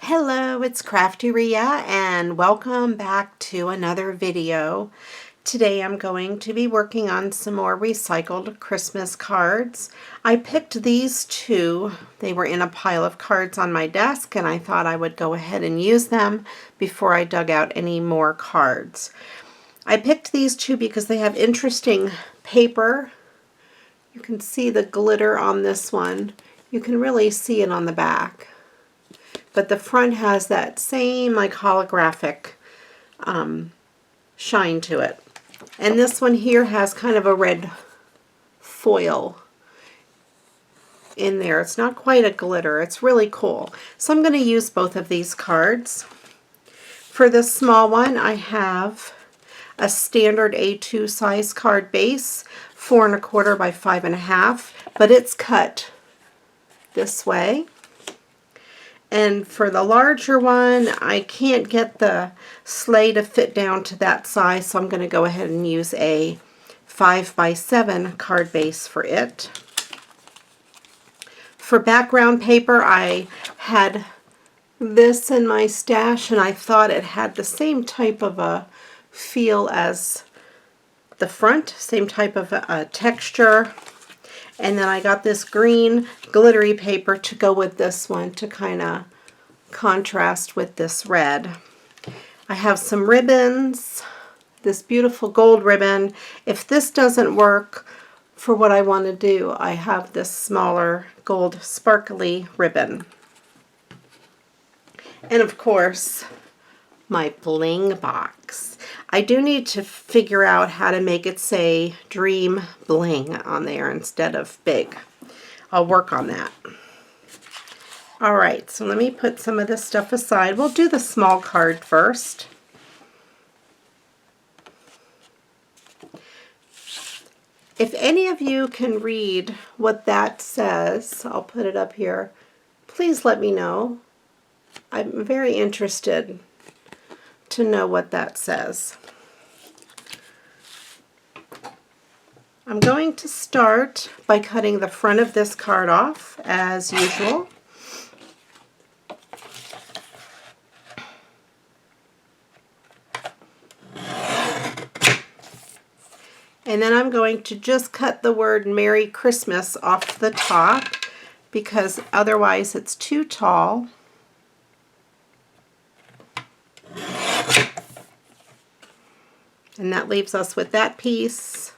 Hello, it's CraftyRia and welcome back to another video. Today I'm going to be working on some more recycled Christmas cards. I picked these two. They were in a pile of cards on my desk and I thought I would go ahead and use them before I dug out any more cards. I picked these two because they have interesting paper. You can see the glitter on this one. You can really see it on the back. But the front has that same like holographic shine to it. And this one here has kind of a red foil in there. It's not quite a glitter. It's really cool. So I'm going to use both of these cards. For this small one, I have a standard A2 size card base, 4 1/4 by 5 1/2, but it's cut this way. And for the larger one, I can't get the sleigh to fit down to that size, so I'm going to go ahead and use a 5 by 7 card base for it. For background paper, I had this in my stash, and I thought it had the same type of a feel as the front, same type of a texture. And then I got this green glittery paper to go with this one to kind of contrast with this red. I have some ribbons, this beautiful gold ribbon. If this doesn't work for what I want to do, I have this smaller gold sparkly ribbon. And of course, my bling box. I do need to figure out how to make it say Dream Bling on there instead of big. I'll work on that. Alright, so let me put some of this stuff aside. We'll do the small card first. If any of you can read what that says, I'll put it up here. Please let me know. I'm very interested to know what that says. I'm going to start by cutting the front of this card off as usual. And then I'm going to just cut the word Merry Christmas off the top because otherwise it's too tall. And that leaves us with that piece.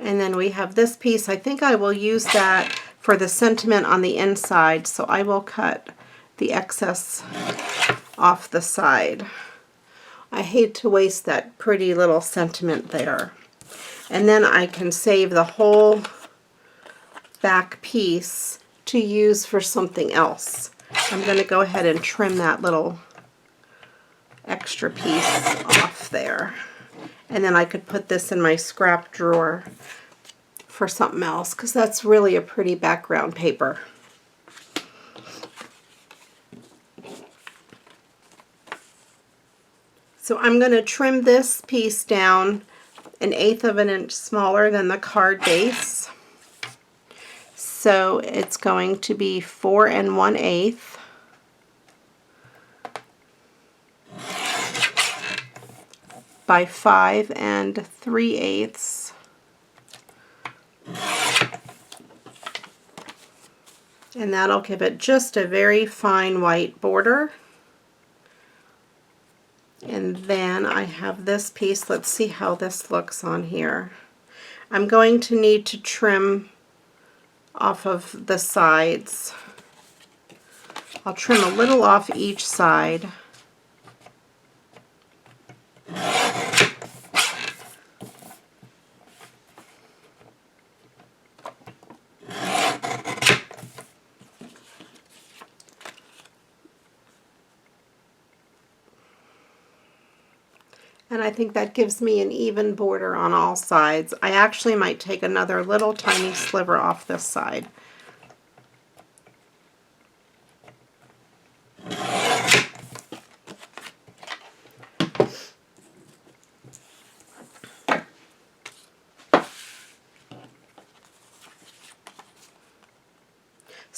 And then we have this piece. I think I will use that for the sentiment on the inside, so I will cut the excess off the side. I hate to waste that pretty little sentiment there. And then I can save the whole back piece to use for something else. I'm going to go ahead and trim that little extra piece off there. And then I could put this in my scrap drawer for something else because that's really a pretty background paper. So I'm going to trim this piece down 1/8 of an inch smaller than the card base. So it's going to be 4 1/8. By 5 3/8. And that'll give it just a very fine white border. And then I have this piece. Let's see how this looks on here. I'm going to need to trim off of the sides. I'll trim a little off each side. And I think that gives me an even border on all sides. I actually might take another little tiny sliver off this side.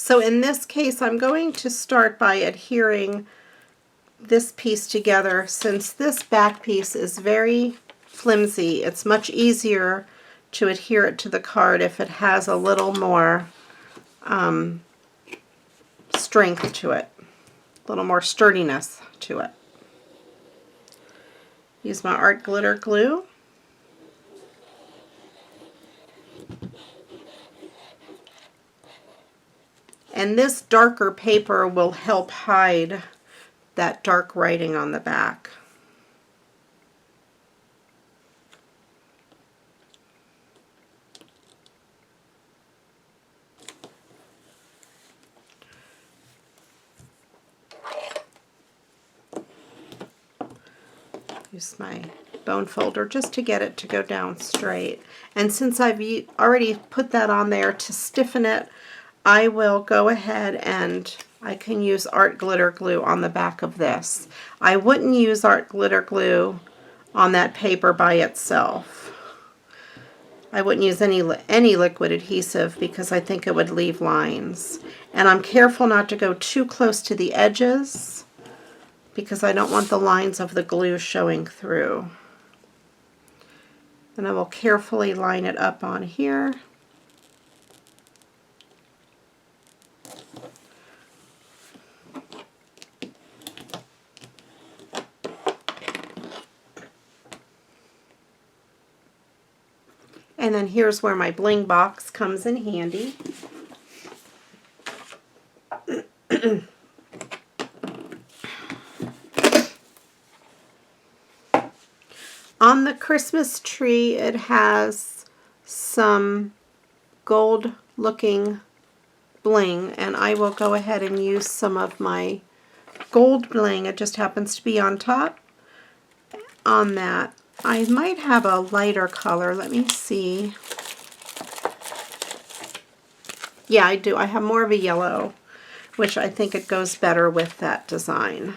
So in this case, I'm going to start by adhering this piece together. Since this back piece is very flimsy, it's much easier to adhere it to the card if it has a little more strength to it, a little more sturdiness to it. Use my art glitter glue. And this darker paper will help hide that dark writing on the back. Use my bone folder just to get it to go down straight. And since I've already put that on there to stiffen it, I will go ahead and I can use art glitter glue on the back of this. I wouldn't use art glitter glue on that paper by itself. I wouldn't use any liquid adhesive because I think it would leave lines. And I'm careful not to go too close to the edges because I don't want the lines of the glue showing through. And I will carefully line it up on here. And then here's where my bling box comes in handy. On the Christmas tree, it has some gold looking bling, and I will go ahead and use some of my gold bling. It just happens to be on top on that. I might have a lighter color. Let me see. Yeah, I do. I have more of a yellow, which I think it goes better with that design.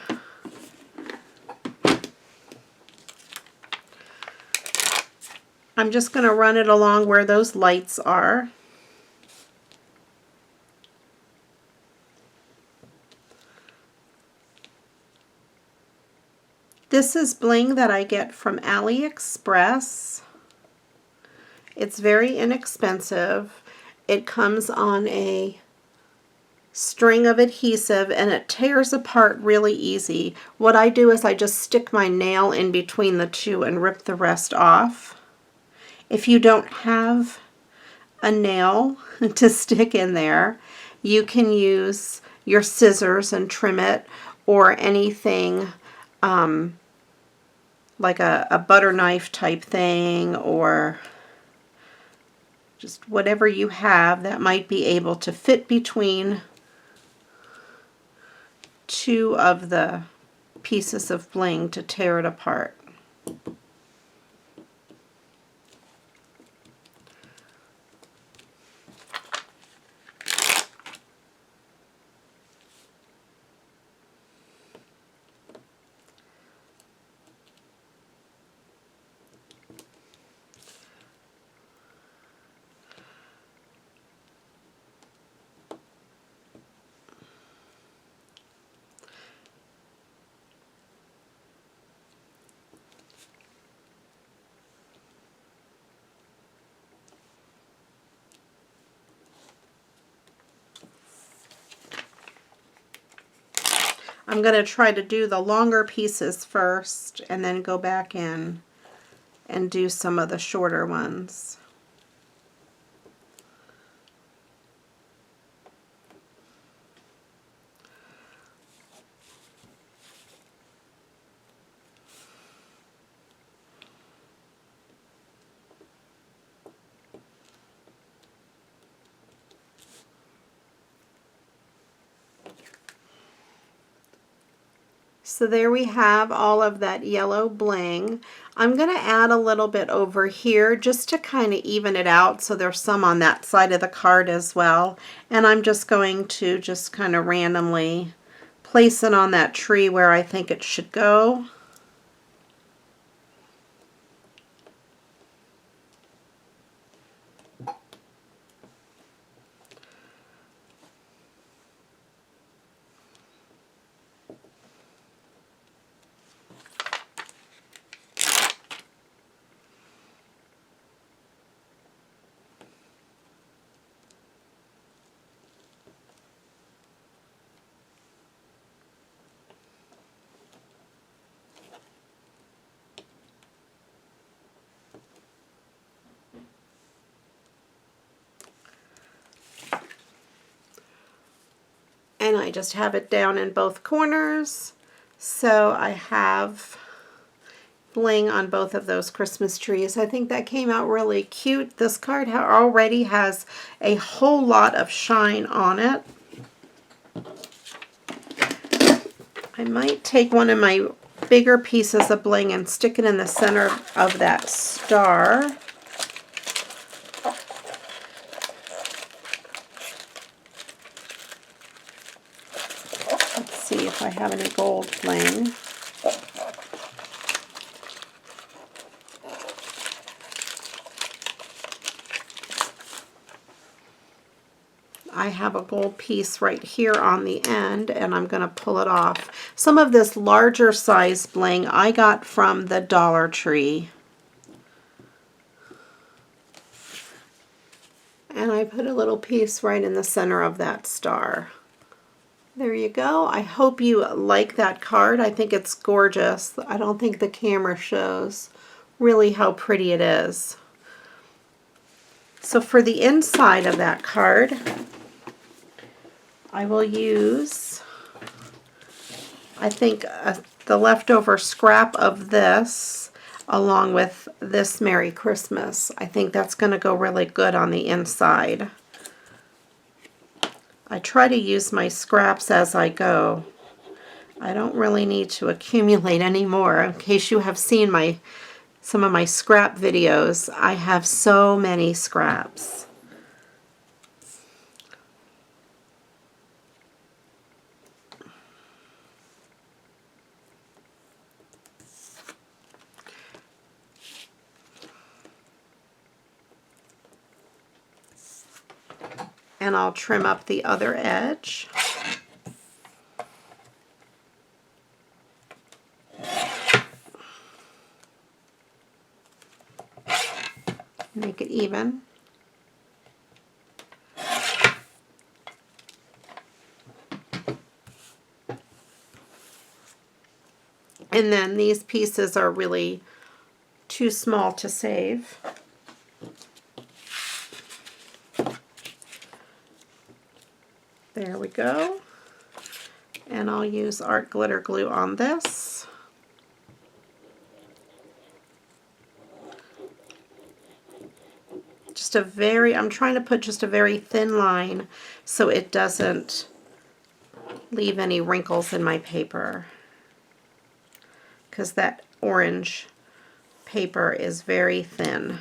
I'm just going to run it along where those lights are. This is bling that I get from AliExpress. It's very inexpensive. It comes on a string of adhesive and it tears apart really easy. What I do is I just stick my nail in between the two and rip the rest off. If you don't have a nail to stick in there, you can use your scissors and trim it, or anything like a butter knife type thing, or just whatever you have that might be able to fit between two of the pieces of bling to tear it apart. I'm going to try to do the longer pieces first and then go back in and do some of the shorter ones. So there we have all of that yellow bling. I'm going to add a little bit over here just to kind of even it out, so there's some on that side of the card as well. And I'm just going to just kind of randomly place it on that tree where I think it should go. and I just have it down in both corners. So I have bling on both of those Christmas trees. I think that came out really cute. This card already has a whole lot of shine on it. I might take one of my bigger pieces of bling and stick it in the center of that star. Let's see if I have any gold bling. I have a gold piece right here on the end, and I'm going to pull it off. Some of this larger size bling I got from the Dollar Tree. And I put a little piece right in the center of that star. There you go. I hope you like that card. I think it's gorgeous. I don't think the camera shows really how pretty it is. So for the inside of that card, I will use, I think, the leftover scrap of this along with this Merry Christmas. I think that's going to go really good on the inside. I try to use my scraps as I go. I don't really need to accumulate any more. In case you have seen some of my scrap videos, I have so many scraps. And I'll trim up the other edge. Make it even. And then these pieces are really too small to save. There we go. And I'll use art glitter glue on this. I'm trying to put just a very thin line so it doesn't leave any wrinkles in my paper, because that orange paper is very thin.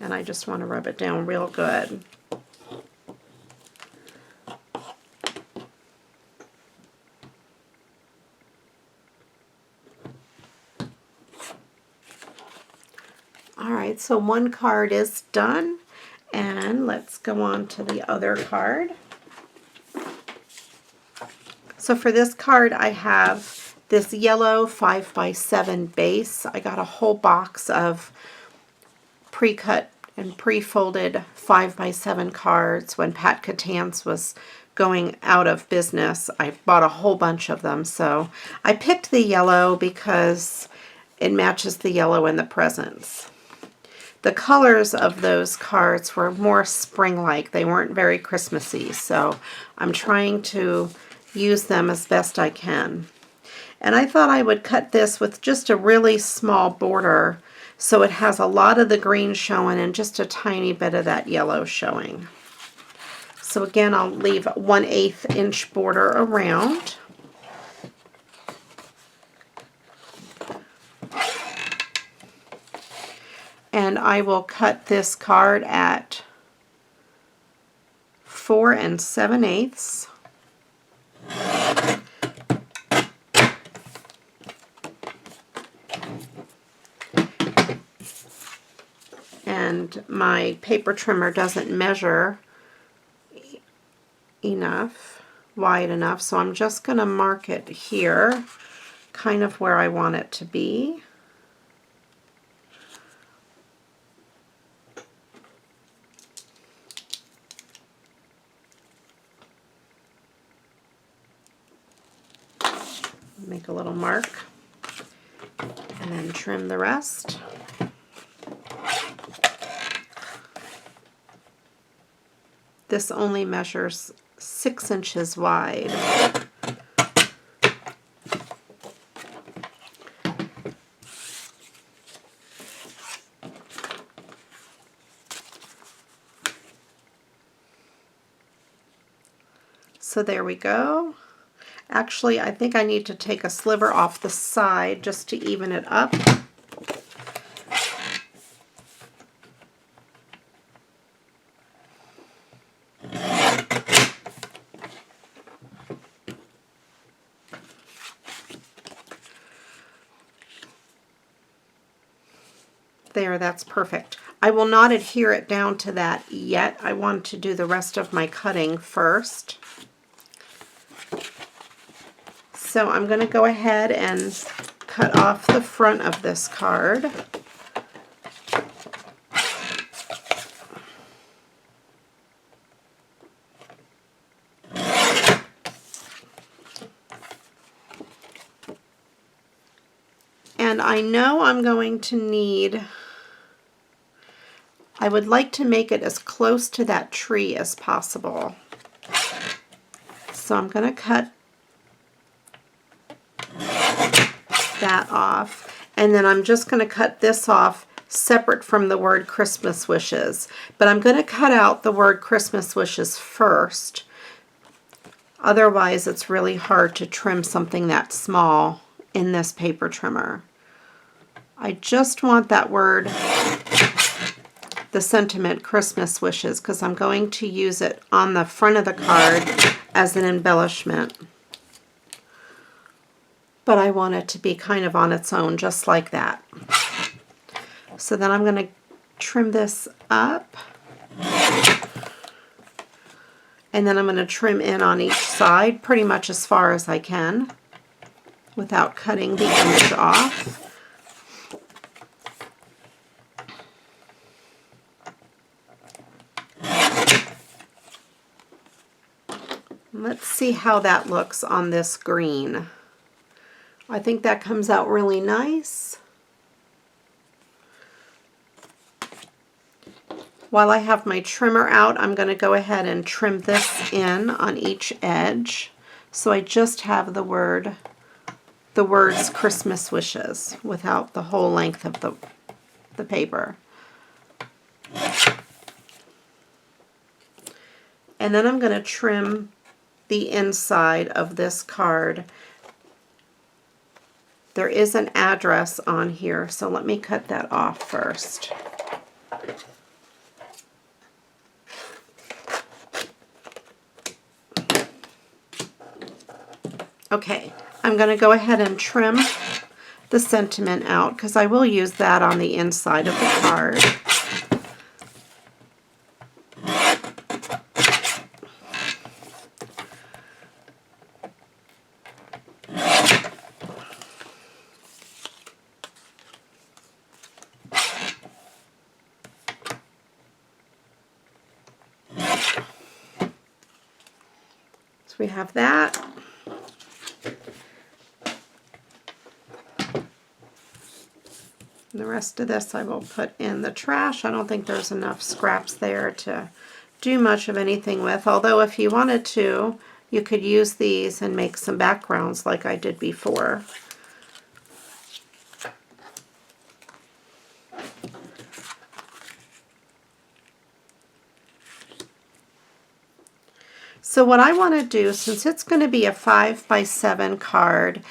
And I just want to rub it down real good. Alright, so one card is done, and let's go on to the other card. So for this card I have this yellow 5x7 base. I got a whole box of pre-cut and pre-folded 5x7 cards when Pat Catan's was going out of business. I bought a whole bunch of them, so I picked the yellow because it matches the yellow in the presents. The colors of those cards were more spring-like. They weren't very Christmassy, so I'm trying to use them as best I can. And I thought I would cut this with just a really small border so it has a lot of the green showing and just a tiny bit of that yellow showing. So again, I'll leave a 1/8 inch border around. And I will cut this card at 4 7/8. And my paper trimmer doesn't measure wide enough, so I'm just going to mark it here, kind of where I want it to be. Make a little mark and then trim the rest. This only measures 6 inches wide. So there we go. Actually, I think I need to take a sliver off the side just to even it up. There, that's perfect. I will not adhere it down to that yet. I want to do the rest of my cutting first. So I'm going to go ahead and cut off the front of this card. And I know I'm going to need, I would like to make it as close to that tree as possible. So I'm going to cut that off, and then I'm just going to cut this off separate from the word Christmas wishes. But I'm going to cut out the word Christmas wishes first. Otherwise, it's really hard to trim something that small in this paper trimmer. I just want that word, the sentiment Christmas wishes, because I'm going to use it on the front of the card as an embellishment. But I want it to be kind of on its own, just like that. So then I'm going to trim this up. And then I'm going to trim in on each side pretty much as far as I can without cutting the image off. Let's see how that looks on this green. I think that comes out really nice. While I have my trimmer out, I'm going to go ahead and trim this in on each edge. So I just have the words Christmas wishes without the whole length of the paper. And then I'm going to trim the inside of this card. There is an address on here, so let me cut that off first. Okay, I'm going to go ahead and trim the sentiment out because I will use that on the inside of the card. So we have that. And the rest of this I will put in the trash. I don't think there's enough scraps there to do much of anything with, although if you wanted to, you could use these and make some backgrounds like I did before. So what I want to do, since it's going to be a 5x7 card,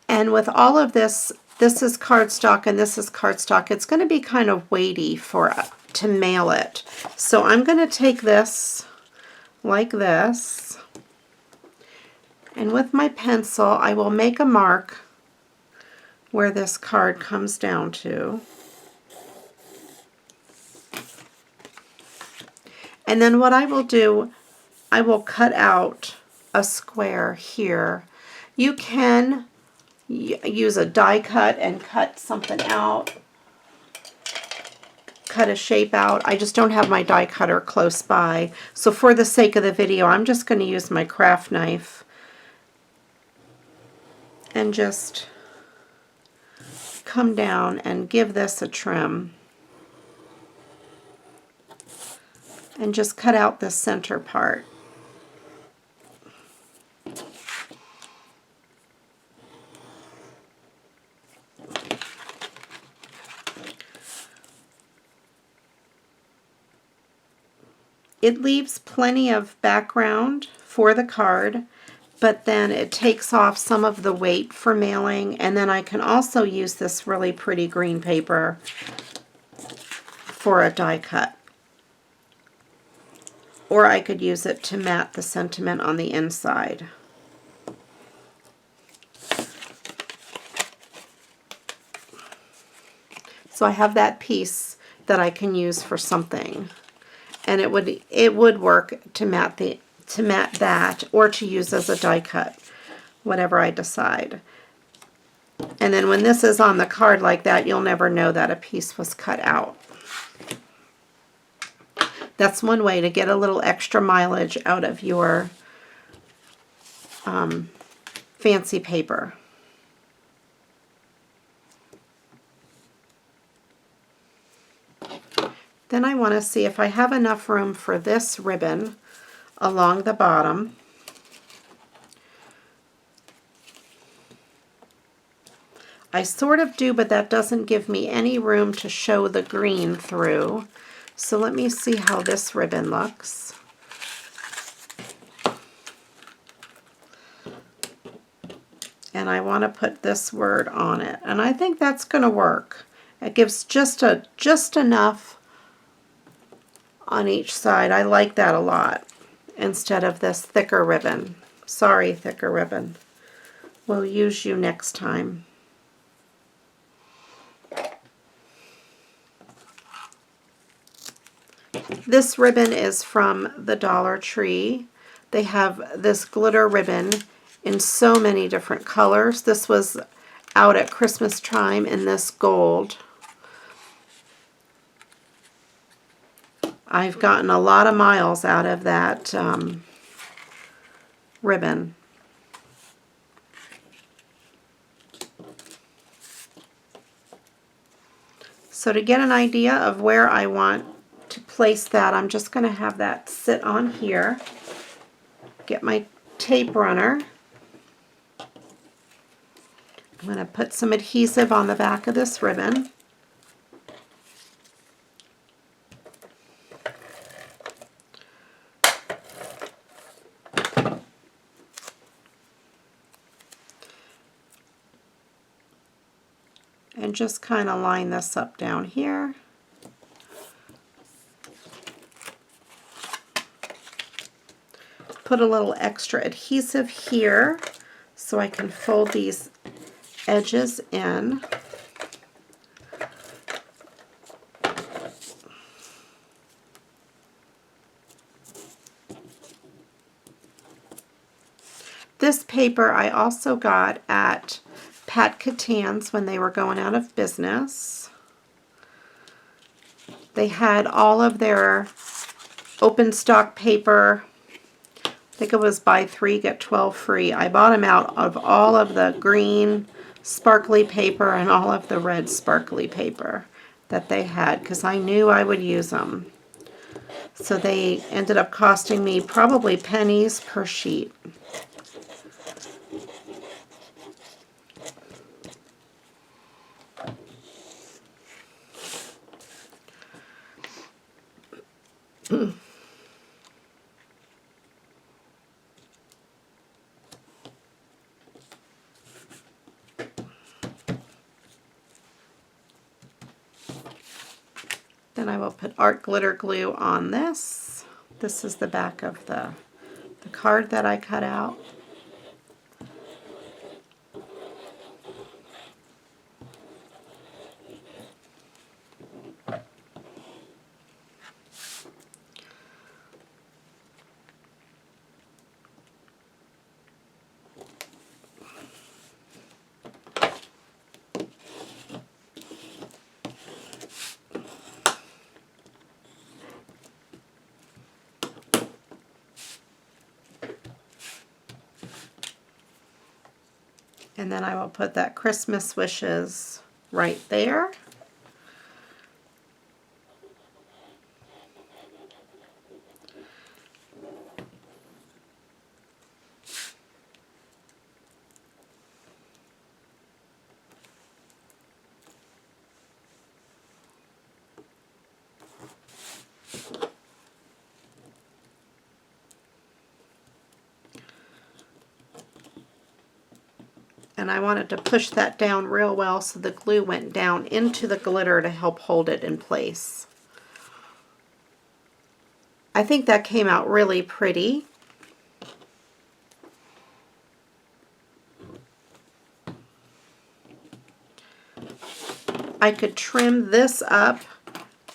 and with all of this, this is cardstock and this is cardstock, it's going to be kind of weighty to mail it. So I'm going to take this like this, and with my pencil I will make a mark where this card comes down to. And then what I will do, I will cut out a square here. You can use a die cut and cut something out, cut a shape out. I just don't have my die cutter close by. So for the sake of the video, I'm just going to use my craft knife and just come down and give this a trim. and just cut out this center part. It leaves plenty of background for the card, but then it takes off some of the weight for mailing, and then I can also use this really pretty green paper for a die cut. Or I could use it to mat the sentiment on the inside. So I have that piece that I can use for something. And it would work to mat that, or to use as a die cut, whatever I decide. And then when this is on the card like that, you'll never know that a piece was cut out. That's one way to get a little extra mileage out of your fancy paper. Then I want to see if I have enough room for this ribbon along the bottom. I sort of do, but that doesn't give me any room to show the green through. So let me see how this ribbon looks. And I want to put this word on it. And I think that's going to work. It gives just enough on each side. I like that a lot, instead of this thicker ribbon. Sorry, thicker ribbon. We'll use you next time. This ribbon is from the Dollar Tree. They have this glitter ribbon in so many different colors. This was out at Christmas time in this gold. I've gotten a lot of miles out of that ribbon. So to get an idea of where I want to place that, I'm just going to have that sit on here. Get my tape runner. I'm going to put some adhesive on the back of this ribbon. And just kind of line this up down here. Put a little extra adhesive here so I can fold these edges in. This paper I also got at Pat Catan's when they were going out of business. They had all of their open stock paper. I think it was buy 3 get 12 free. I bought them out of all of the green sparkly paper and all of the red sparkly paper that they had, because I knew I would use them. So they ended up costing me probably pennies per sheet. Then I will put art glitter glue on this. This is the back of the card that I cut out. And then I will put that Christmas wishes right there. And I wanted to push that down real well so the glue went down into the glitter to help hold it in place. I think that came out really pretty. I could trim this up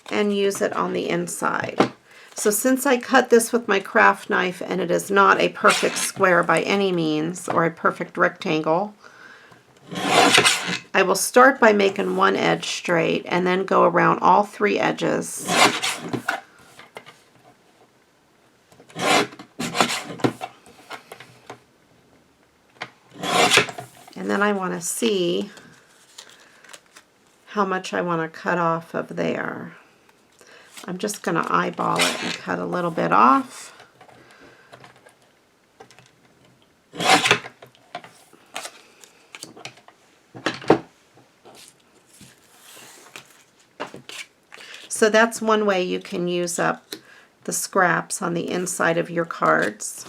and use it on the inside. So since I cut this with my craft knife and it is not a perfect square by any means, or a perfect rectangle, I will start by making one edge straight and then go around all 3 edges. And then I want to see how much I want to cut off of there. I'm just going to eyeball it and cut a little bit off. So that's one way you can use up the scraps on the inside of your cards.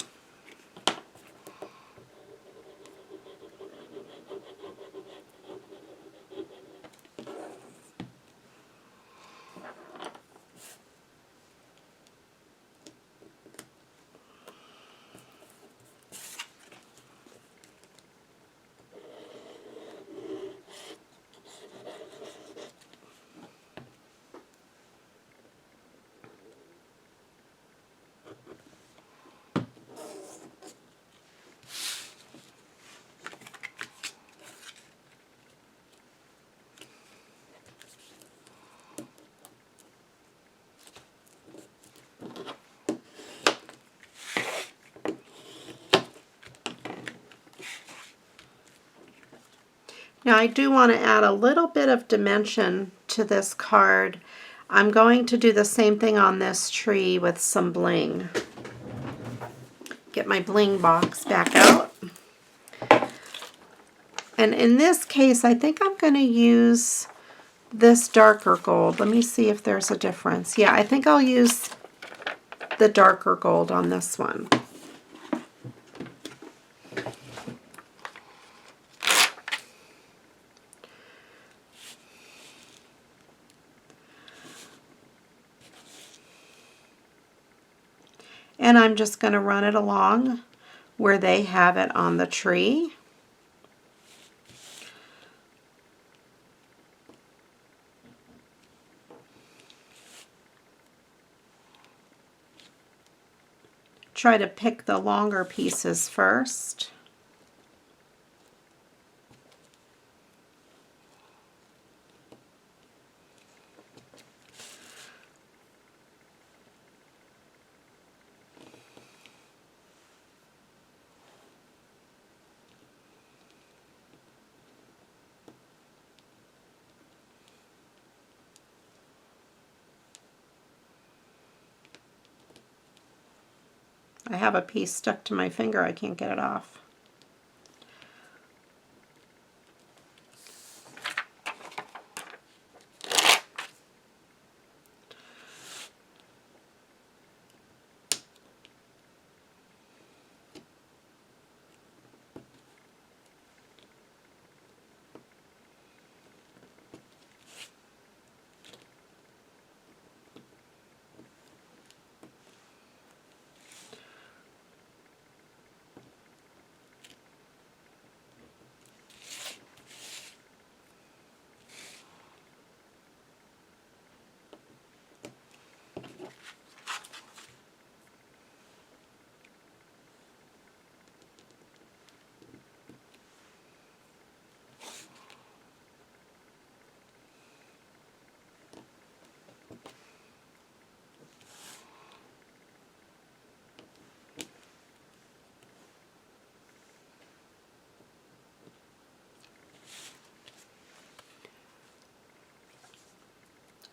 Now I do want to add a little bit of dimension to this card. I'm going to do the same thing on this tree with some bling. Get my bling box back out. And in this case, I think I'm going to use this darker gold. Let me see if there's a difference. Yeah, I think I'll use the darker gold on this one. And I'm just going to run it along where they have it on the tree. Try to pick the longer pieces first. I have a piece stuck to my finger. I can't get it off.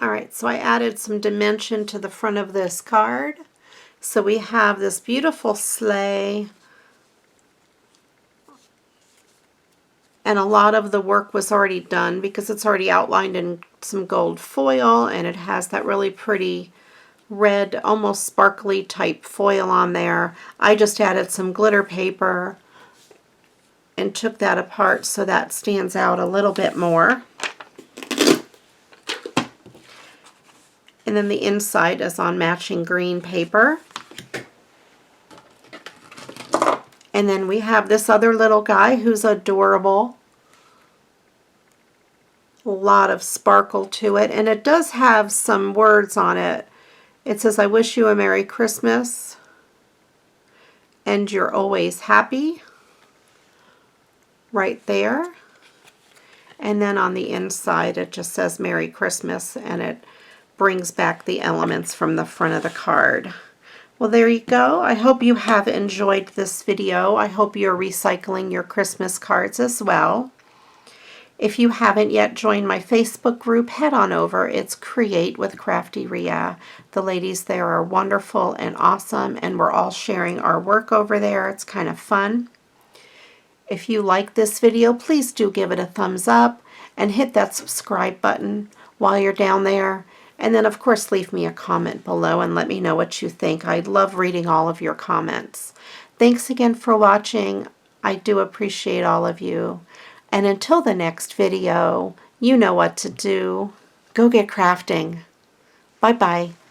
Alright, so I added some dimension to the front of this card. So we have this beautiful sleigh, and a lot of the work was already done because it's already outlined in some gold foil, and it has that really pretty red, almost sparkly type foil on there. I just added some glitter paper and took that apart so that stands out a little bit more. And then the inside is on matching green paper. And then we have this other little guy who's adorable. A lot of sparkle to it, and it does have some words on it. It says, "I wish you a Merry Christmas and you're always happy," right there. And then on the inside it just says Merry Christmas, and it brings back the elements from the front of the card. Well, there you go. I hope you have enjoyed this video. I hope you're recycling your Christmas cards as well. If you haven't yet joined my Facebook group, head on over. It's Create with CraftyRia. The ladies there are wonderful and awesome, and we're all sharing our work over there. It's kind of fun. If you like this video, please do give it a thumbs up and hit that subscribe button while you're down there. And then, of course, leave me a comment below and let me know what you think. I love reading all of your comments. Thanks again for watching. I do appreciate all of you. And until the next video, you know what to do. Go get crafting. Bye-bye.